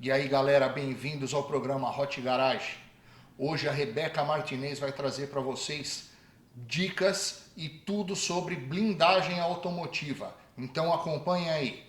E aí galera, bem-vindos ao programa Hot Garage. Hoje a Rebeca Martinez vai trazer para vocês dicas e tudo sobre blindagem automotiva. Então acompanhe aí.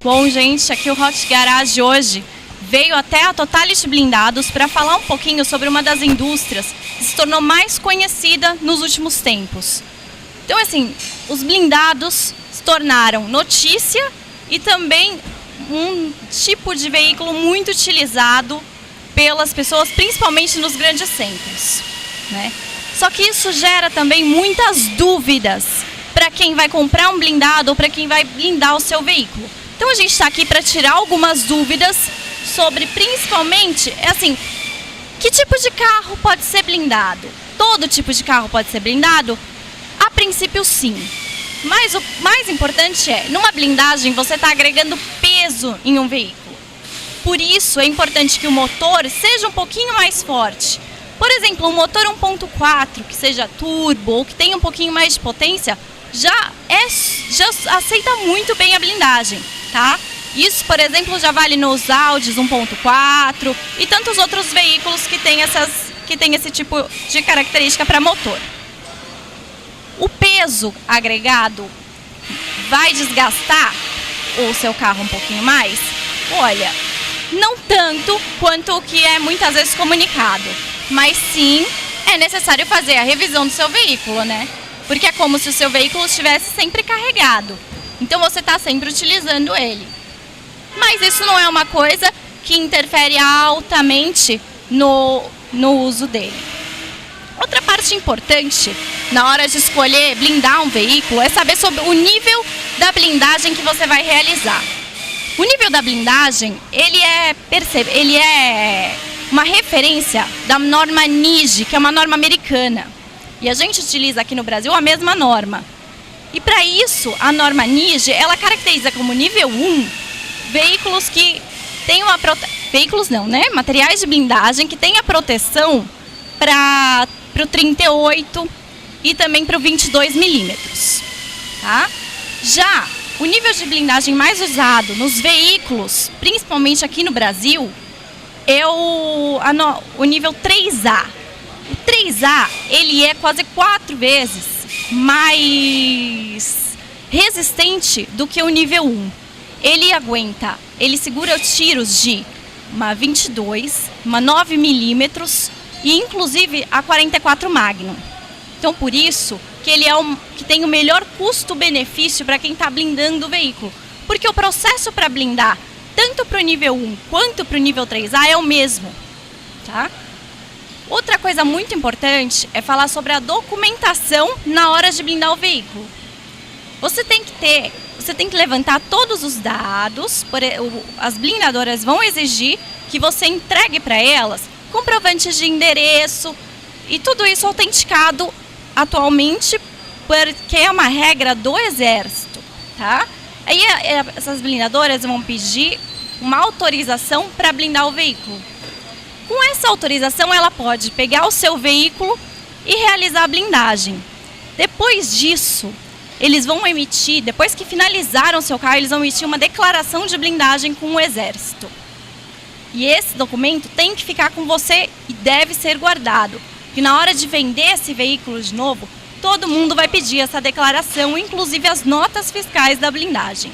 Bom, gente, aqui o Hot Garage hoje veio até a Totality Blindados para falar um pouquinho sobre uma das indústrias que se tornou mais conhecida nos últimos tempos. Então, assim, os blindados se tornaram notícia e também um tipo de veículo muito utilizado pelas pessoas, principalmente nos grandes centros, né? Só que isso gera também muitas dúvidas para quem vai comprar um blindado ou para quem vai blindar o seu veículo. Então a gente está aqui para tirar algumas dúvidas sobre, principalmente, assim, que tipo de carro pode ser blindado? Todo tipo de carro pode ser blindado? A princípio, sim. Mas o mais importante é, numa blindagem você está agregando peso em um veículo. Por isso é importante que o motor seja um pouquinho mais forte. Por exemplo, um motor 1.4 que seja turbo ou que tenha um pouquinho mais de potência, já aceita muito bem a blindagem, tá? Isso, por exemplo, já vale nos Audis 1.4 e tantos outros veículos que tem esse tipo de característica para motor. O peso agregado vai desgastar o seu carro um pouquinho mais? Olha, não tanto quanto o que é muitas vezes comunicado, mas sim é necessário fazer a revisão do seu veículo, né? Porque é como se o seu veículo estivesse sempre carregado. Então você está sempre utilizando ele. Mas isso não é uma coisa que interfere altamente no uso dele. Outra parte importante na hora de escolher blindar um veículo é saber sobre o nível da blindagem que você vai realizar. O nível da blindagem, ele é uma referência da norma NIGE, que é uma norma americana. E a gente utiliza aqui no Brasil a mesma norma. E para isso, a norma NIGE, ela caracteriza como nível 1 veículos que têm materiais de blindagem que têm a proteção para o 38 e também para o 22 milímetros. Tá? Já o nível de blindagem mais usado nos veículos, principalmente aqui no Brasil, é o nível 3A. O 3A, ele é quase 4 vezes mais resistente do que o nível 1. Ele segura tiros de uma 22, uma 9 milímetros e inclusive a 44 Magnum. Então por isso que ele que tem o melhor custo-benefício para quem está blindando o veículo. Porque o processo para blindar tanto para o nível 1 quanto para o nível 3A é o mesmo. Tá? Outra coisa muito importante é falar sobre a documentação na hora de blindar o veículo. Você tem que levantar todos os dados, as blindadoras vão exigir que você entregue para elas comprovantes de endereço e tudo isso autenticado atualmente, porque é uma regra do Exército, tá? Aí essas blindadoras vão pedir uma autorização para blindar o veículo. Com essa autorização, ela pode pegar o seu veículo e realizar a blindagem. Depois disso, eles vão emitir, depois que finalizaram o seu carro, eles vão emitir uma declaração de blindagem com o Exército. E esse documento tem que ficar com você e deve ser guardado. E na hora de vender esse veículo de novo, todo mundo vai pedir essa declaração, inclusive as notas fiscais da blindagem.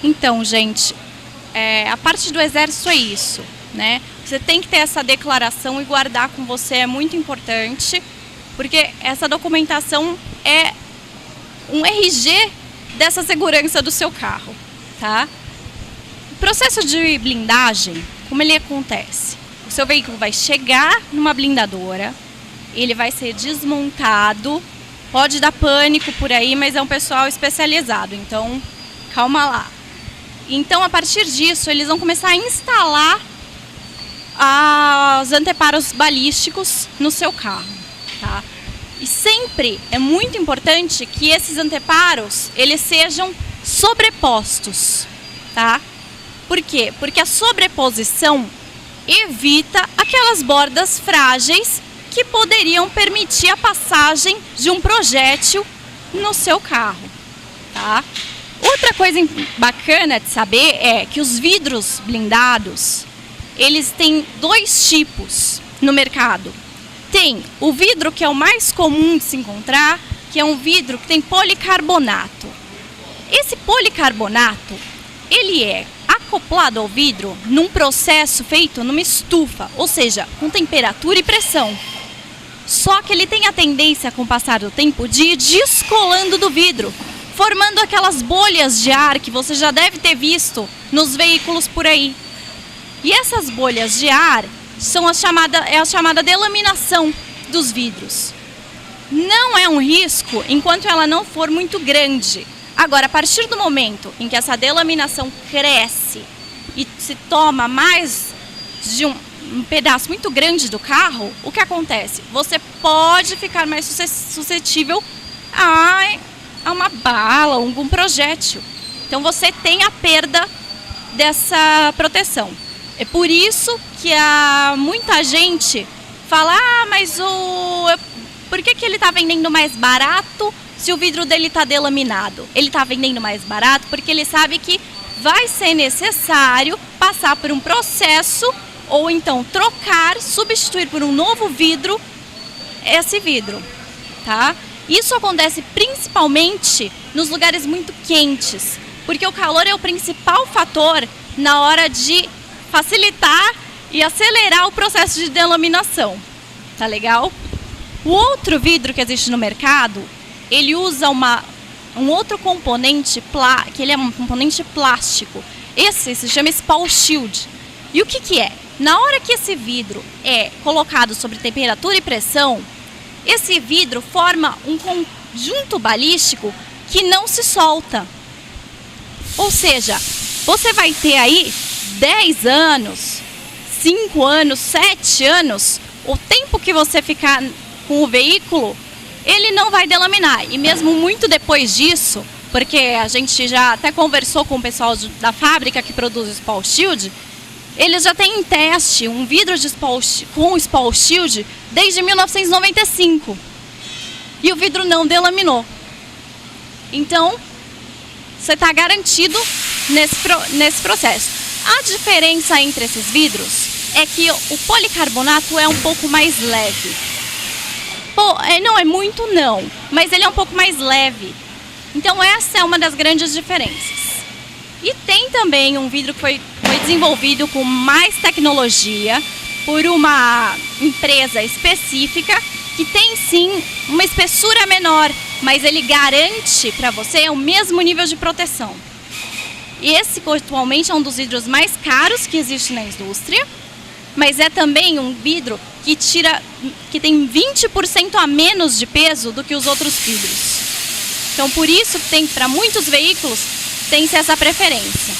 Então, gente, a parte do Exército é isso, né? Você tem que ter essa declaração e guardar com você, é muito importante, porque essa documentação é um RG dessa segurança do seu carro, tá? O processo de blindagem, como ele acontece? O seu veículo vai chegar numa blindadora, ele vai ser desmontado, pode dar pânico por aí, mas é um pessoal especializado, então calma lá. Então, a partir disso, eles vão começar a instalar os anteparos balísticos no seu carro, tá? E sempre é muito importante que esses anteparos, eles sejam sobrepostos, tá? Por quê? Porque a sobreposição evita aquelas bordas frágeis que poderiam permitir a passagem de um projétil no seu carro, tá? Outra coisa bacana de saber é que os vidros blindados, eles têm dois tipos no mercado. Tem o vidro que é o mais comum de se encontrar, que é um vidro que tem policarbonato. Esse policarbonato, ele é acoplado ao vidro num processo feito numa estufa, ou seja, com temperatura e pressão. Só que ele tem a tendência, com o passar do tempo, de ir descolando do vidro, formando aquelas bolhas de ar que você já deve ter visto nos veículos por aí. E essas bolhas de ar são a chamada delaminação dos vidros. Não é um risco enquanto ela não for muito grande. Agora, a partir do momento em que essa delaminação cresce e se toma mais de um pedaço muito grande do carro, o que acontece? Você pode ficar mais suscetível a uma bala, algum projétil. Então você tem a perda dessa proteção. É por isso que muita gente fala, mas por que ele está vendendo mais barato se o vidro dele está delaminado? Ele está vendendo mais barato porque ele sabe que vai ser necessário passar por um processo ou então trocar, substituir por um novo vidro esse vidro, tá? Isso acontece principalmente nos lugares muito quentes, porque o calor é o principal fator na hora de facilitar e acelerar o processo de delaminação. Tá legal? O outro vidro que existe no mercado, ele usa um outro componente, que ele é um componente plástico. Esse se chama Spall Shield. E o que é? Na hora que esse vidro é colocado sob temperatura e pressão, esse vidro forma um conjunto balístico que não se solta. Ou seja, você vai ter aí 10 anos, 5 anos, 7 anos, o tempo que você ficar com o veículo, ele não vai delaminar. E mesmo muito depois disso, porque a gente já até conversou com o pessoal da fábrica que produz o Spall Shield, eles já têm em teste um vidro com Spall Shield desde 1995. E o vidro não delaminou. Então, você está garantido nesse processo. A diferença entre esses vidros é que o policarbonato é um pouco mais leve. Não é muito não, mas ele é um pouco mais leve. Então essa é uma das grandes diferenças. E tem também um vidro que foi desenvolvido com mais tecnologia por uma empresa específica que tem sim uma espessura menor, mas ele garante para você o mesmo nível de proteção. E esse atualmente é um dos vidros mais caros que existe na indústria, mas é também um vidro que tem 20% a menos de peso do que os outros vidros. Então por isso que tem, para muitos veículos, tem-se essa preferência.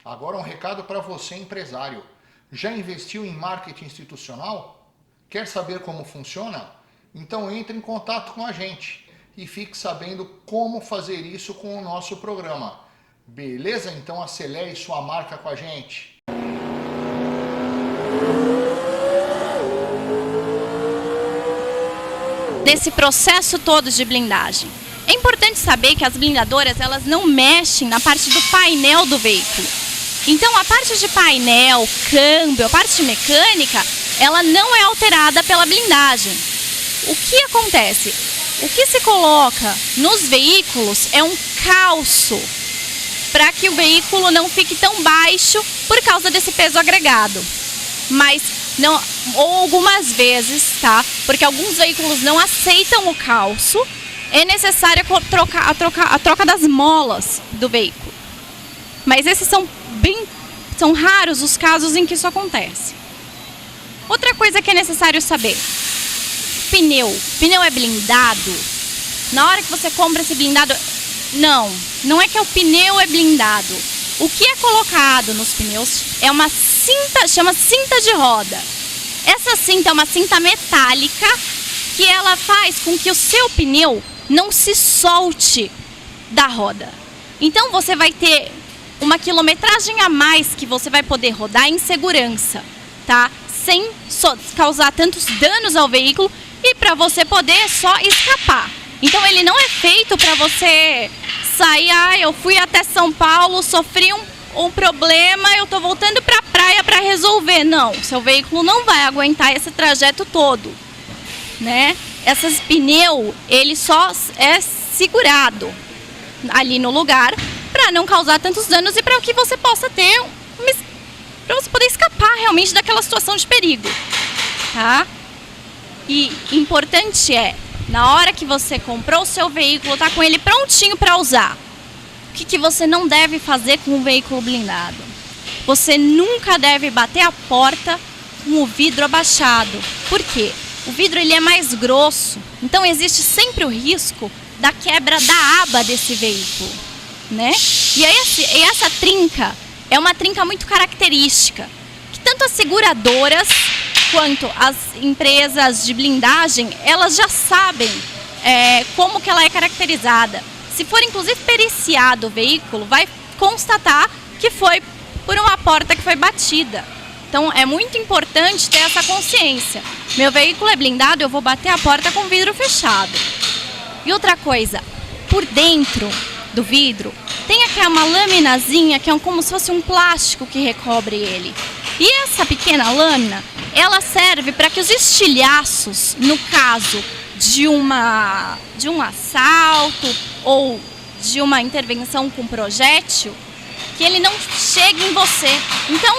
Agora um recado para você, empresário. Já investiu em marketing institucional? Quer saber como funciona? Então entre em contato com a gente e fique sabendo como fazer isso com o nosso programa. Beleza? Então acelere sua marca com a gente. Desse processo todo de blindagem. É importante saber que as blindadoras elas não mexem na parte do painel do veículo. Então a parte de painel, câmbio, a parte mecânica, ela não é alterada pela blindagem. O que acontece? O que se coloca nos veículos é um calço para que o veículo não fique tão baixo por causa desse peso agregado. Mas não, ou algumas vezes, tá? Porque alguns veículos não aceitam o calço, é necessário a troca das molas do veículo. Mas esses são raros os casos em que isso acontece. Outra coisa que é necessário saber: pneu é blindado? Na hora que você compra esse blindado, não é que o pneu é blindado. O que é colocado nos pneus é uma cinta, chama cinta de roda. Essa cinta é uma cinta metálica que ela faz com que o seu pneu não se solte da roda. Então você vai ter uma quilometragem a mais que você vai poder rodar em segurança, tá? Sem causar tantos danos ao veículo e para você poder só escapar. Então ele não é feito para você sair, eu fui até São Paulo, sofri um problema, eu tô voltando para a praia para resolver. Não, seu veículo não vai aguentar esse trajeto todo, né? Esses pneus, ele só é segurado ali no lugar para não causar tantos danos e para que você possa ter, para você poder escapar realmente daquela situação de perigo, tá? E importante é, na hora que você comprou o seu veículo, tá com ele prontinho para usar. O que você não deve fazer com um veículo blindado? Você nunca deve bater a porta com o vidro abaixado. Por quê? O vidro ele é mais grosso, então existe sempre o risco da quebra da aba desse veículo, né? E essa trinca é uma trinca muito característica, que tanto as seguradoras quanto as empresas de blindagem, elas já sabem como que ela é caracterizada. Se for inclusive periciado o veículo, vai constatar que foi por uma porta que foi batida. Então é muito importante ter essa consciência. Meu veículo é blindado, eu vou bater a porta com o vidro fechado. E outra coisa, por dentro do vidro tem aqui uma laminazinha que é como se fosse um plástico que recobre ele. E essa pequena lâmina, ela serve para que os estilhaços, no caso de um assalto ou de uma intervenção com projétil, que ele não chegue em você. Então,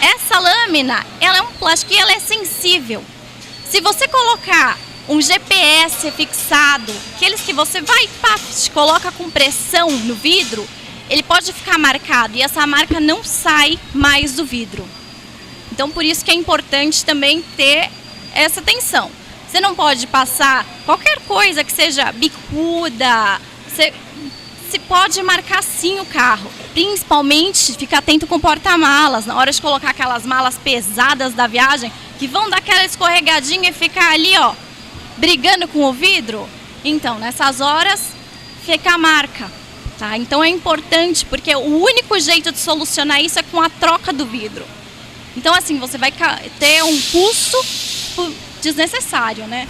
essa lâmina, ela é um plástico e ela é sensível. Se você colocar um GPS fixado, aqueles que você vai, coloca com pressão no vidro, ele pode ficar marcado e essa marca não sai mais do vidro. Então, por isso que é importante também ter essa atenção. Você não pode passar qualquer coisa que seja bicuda, se pode marcar sim o carro. Principalmente, fica atento com o porta-malas. Na hora de colocar aquelas malas pesadas da viagem, que vão dar aquela escorregadinha e ficar ali, ó, brigando com o vidro. Então, nessas horas, fica a marca, tá? Então é importante, porque o único jeito de solucionar isso é com a troca do vidro. Então, assim, você vai ter um custo desnecessário, né?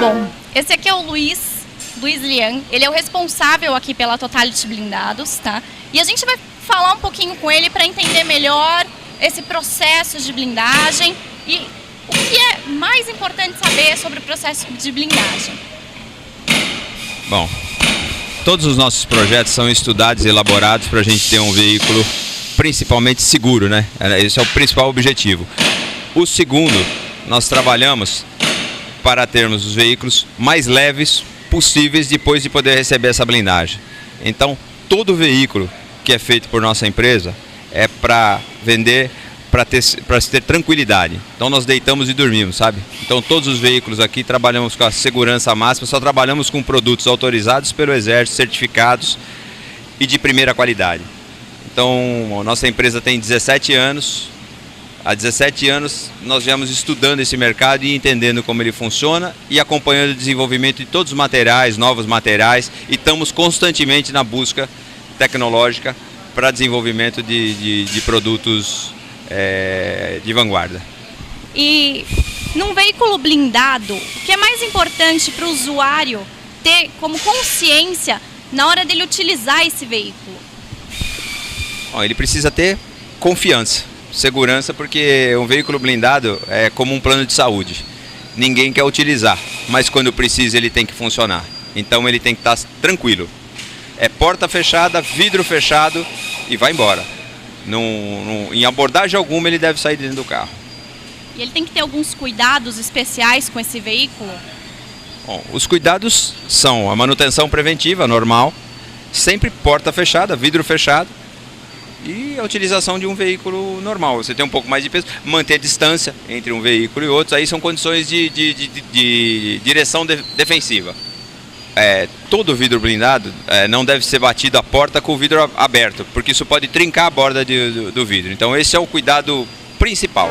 Bom, esse aqui é o Luiz Lian, ele é o responsável aqui pela Totality Blindados, tá? E a gente vai falar um pouquinho com ele para entender melhor esse processo de blindagem e o que é mais importante saber sobre o processo de blindagem. Bom, todos os nossos projetos são estudados e elaborados para a gente ter um veículo principalmente seguro, né? Esse é o principal objetivo. O segundo, nós trabalhamos para termos os veículos mais leves possíveis depois de poder receber essa blindagem. Então, todo veículo que é feito por nossa empresa é para vender, para se ter tranquilidade. Então, nós deitamos e dormimos, sabe? Então, todos os veículos aqui trabalhamos com a segurança máxima, só trabalhamos com produtos autorizados pelo Exército, certificados e de primeira qualidade. Então, a nossa empresa tem 17 anos. Há 17 anos nós viemos estudando esse mercado e entendendo como ele funciona e acompanhando o desenvolvimento de todos os materiais, novos materiais, e estamos constantemente na busca tecnológica para desenvolvimento de produtos de vanguarda. E num veículo blindado, o que é mais importante para o usuário ter como consciência na hora dele utilizar esse veículo? Bom, ele precisa ter confiança. Segurança, porque um veículo blindado é como um plano de saúde. Ninguém quer utilizar, mas quando precisa ele tem que funcionar. Então ele tem que estar tranquilo. É porta fechada, vidro fechado e vai embora. Em abordagem alguma ele deve sair dentro do carro. E ele tem que ter alguns cuidados especiais com esse veículo? Bom, os cuidados são a manutenção preventiva normal, sempre porta fechada, vidro fechado, e a utilização de um veículo normal. Você tem um pouco mais de peso, manter distância entre um veículo e outro, aí são condições de direção defensiva. Todo vidro blindado não deve ser batido a porta com o vidro aberto, porque isso pode trincar a borda do vidro. Então esse é o cuidado principal.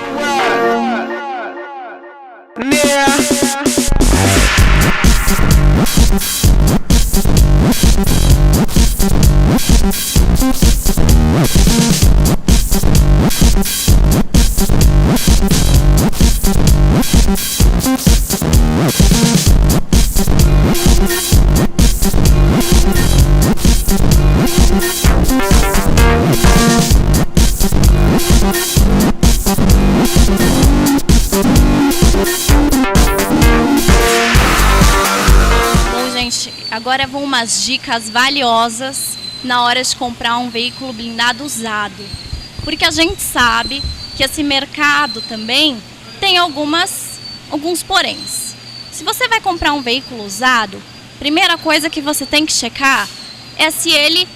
Bom, gente, agora vão umas dicas valiosas na hora de comprar um veículo blindado usado. Porque a gente sabe que esse mercado também tem alguns poréns. Se você vai comprar um veículo usado, primeira coisa que você tem que checar é se ele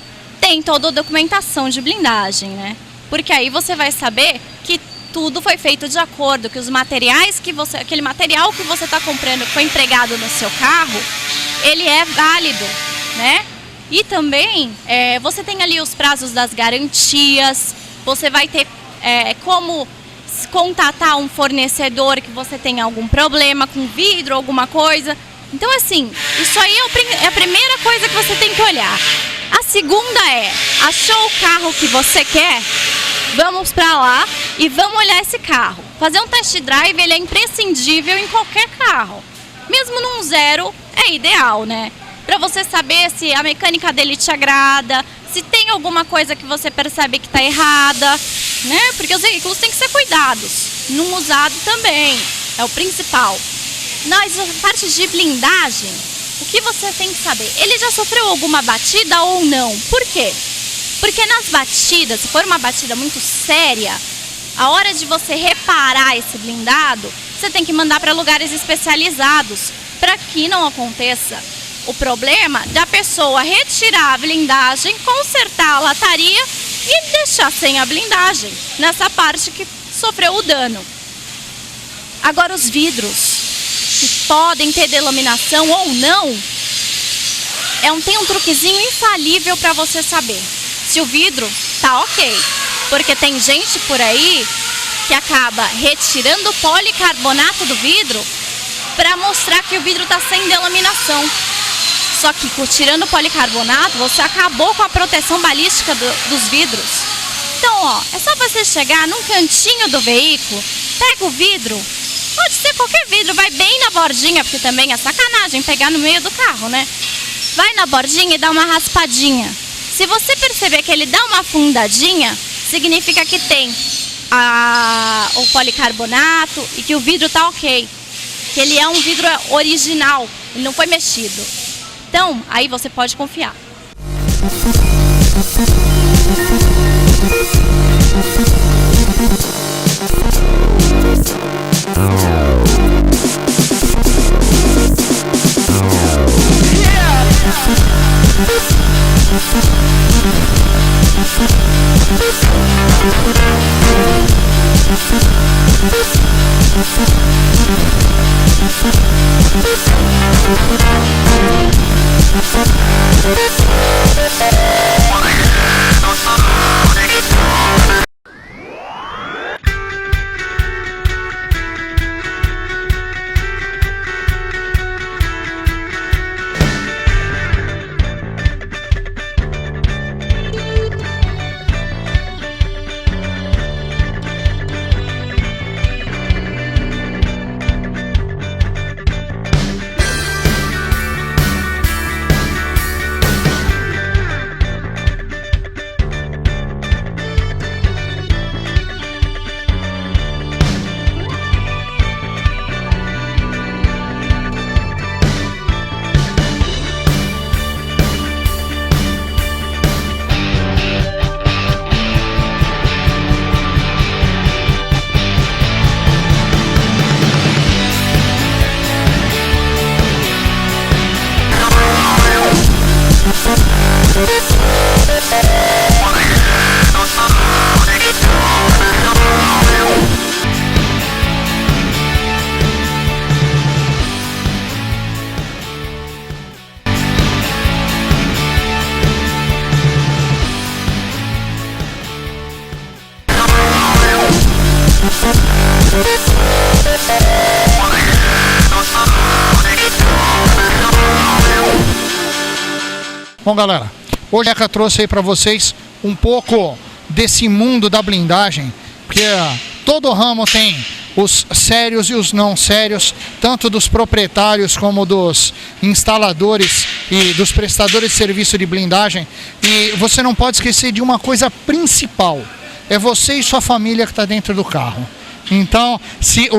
tem toda a documentação de blindagem, né? Porque aí você vai saber que tudo foi feito de acordo, que os materiais aquele material que você está comprando, que foi empregado no seu carro, ele é válido, né? E também você tem ali os prazos das garantias, você vai ter como contatar um fornecedor que você tem algum problema com vidro, alguma coisa. Então, assim, isso aí é a primeira coisa que você tem que olhar. A segunda achou o carro que você quer? Vamos para lá e vamos olhar esse carro. Fazer um test drive, ele é imprescindível em qualquer carro. Mesmo num zero, é ideal, né? Para você saber se a mecânica dele te agrada, se tem alguma coisa que você percebe que está errada, né? Porque os veículos têm que ser cuidados. Num usado também, é o principal. Nas partes de blindagem, o que você tem que saber? Ele já sofreu alguma batida ou não? Por quê? Porque nas batidas, se for uma batida muito séria, a hora de você reparar esse blindado, você tem que mandar para lugares especializados, para que não aconteça o problema da pessoa retirar a blindagem, consertar a lataria e deixar sem a blindagem, nessa parte que sofreu o dano. Agora, os vidros, que podem ter delaminação ou não, tem um truquezinho infalível para você saber se o vidro tá ok. Porque tem gente por aí que acaba retirando o policarbonato do vidro para mostrar que o vidro tá sem delaminação. Só que tirando o policarbonato, você acabou com a proteção balística dos vidros. Então, é só você chegar num cantinho do veículo, pega o vidro, pode ser qualquer vidro, vai bem na bordinha, porque também é sacanagem pegar no meio do carro, né? Vai na bordinha e dá uma raspadinha. Se você perceber que ele dá uma afundadinha, significa que tem o policarbonato e que o vidro tá ok. Que ele é um vidro original, ele não foi mexido. Então, aí você pode confiar. Bom, galera, hoje a Eca trouxe aí para vocês um pouco desse mundo da blindagem, porque todo ramo tem os sérios e os não sérios, tanto dos proprietários como dos instaladores e dos prestadores de serviço de blindagem. E você não pode esquecer de uma coisa principal: é você e sua família que está dentro do carro. Então, se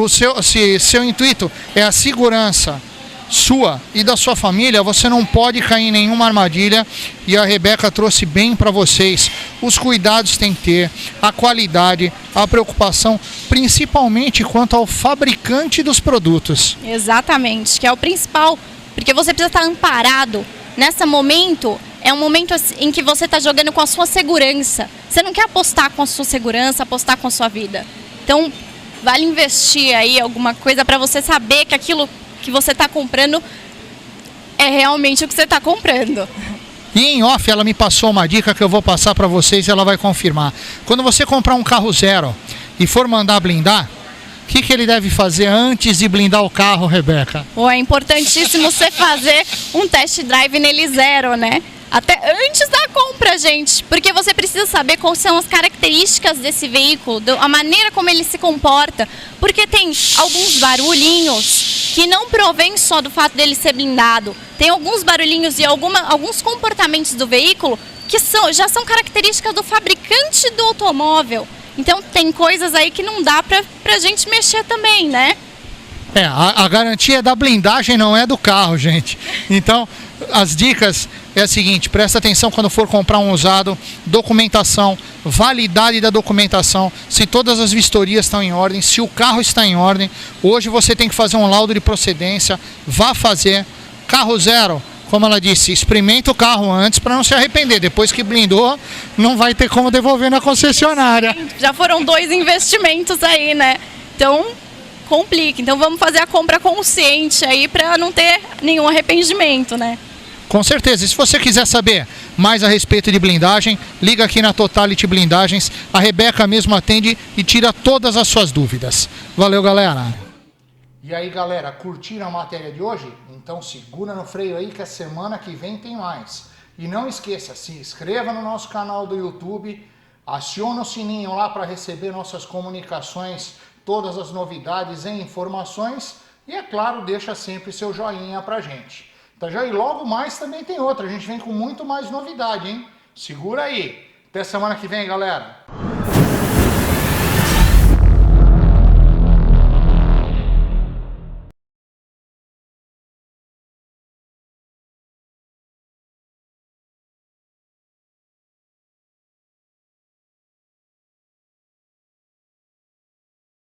seu intuito é a segurança sua e da sua família, você não pode cair em nenhuma armadilha, e a Rebeca trouxe bem para vocês os cuidados que tem que ter, a qualidade, a preocupação, principalmente quanto ao fabricante dos produtos. Exatamente, que é o principal, porque você precisa estar amparado. Nesse momento, é um momento em que você está jogando com a sua segurança. Você não quer apostar com a sua segurança, apostar com a sua vida. Então, vale investir aí alguma coisa para você saber que aquilo que você está comprando é realmente o que você está comprando. E em off ela me passou uma dica que eu vou passar para vocês e ela vai confirmar. Quando você comprar um carro zero e for mandar blindar, o que ele deve fazer antes de blindar o carro, Rebeca? É importantíssimo você fazer um test drive nele zero, né? Até antes da compra, gente. Porque você precisa saber quais são as características desse veículo, a maneira como ele se comporta. Porque tem alguns barulhinhos que não provém só do fato dele ser blindado. Tem alguns barulhinhos e alguns comportamentos do veículo que já são características do fabricante do automóvel. Então tem coisas aí que não dá pra gente mexer também, né? A garantia é da blindagem, não é do carro, gente. Então, as dicas é a seguinte: presta atenção quando for comprar um usado, documentação, validade da documentação, se todas as vistorias estão em ordem, se o carro está em ordem. Hoje você tem que fazer um laudo de procedência, vá fazer. Carro zero, como ela disse, experimenta o carro antes para não se arrepender. Depois que blindou, não vai ter como devolver na concessionária. Já foram 2 investimentos aí, né? Então, complica. Então vamos fazer a compra consciente aí para não ter nenhum arrependimento, né? Com certeza. E se você quiser saber mais a respeito de blindagem, liga aqui na Totality Blindagens. A Rebeca mesmo atende e tira todas as suas dúvidas. Valeu, galera! E aí, galera, curtiram a matéria de hoje? Então segura no freio aí que a semana que vem tem mais. E não esqueça, se inscreva no nosso canal do YouTube, aciona o sininho lá para receber nossas comunicações, todas as novidades e informações. E é claro, deixa sempre seu joinha pra gente. Tá já? E logo mais também tem outra. A gente vem com muito mais novidade, hein? Segura aí. Até semana que vem, galera.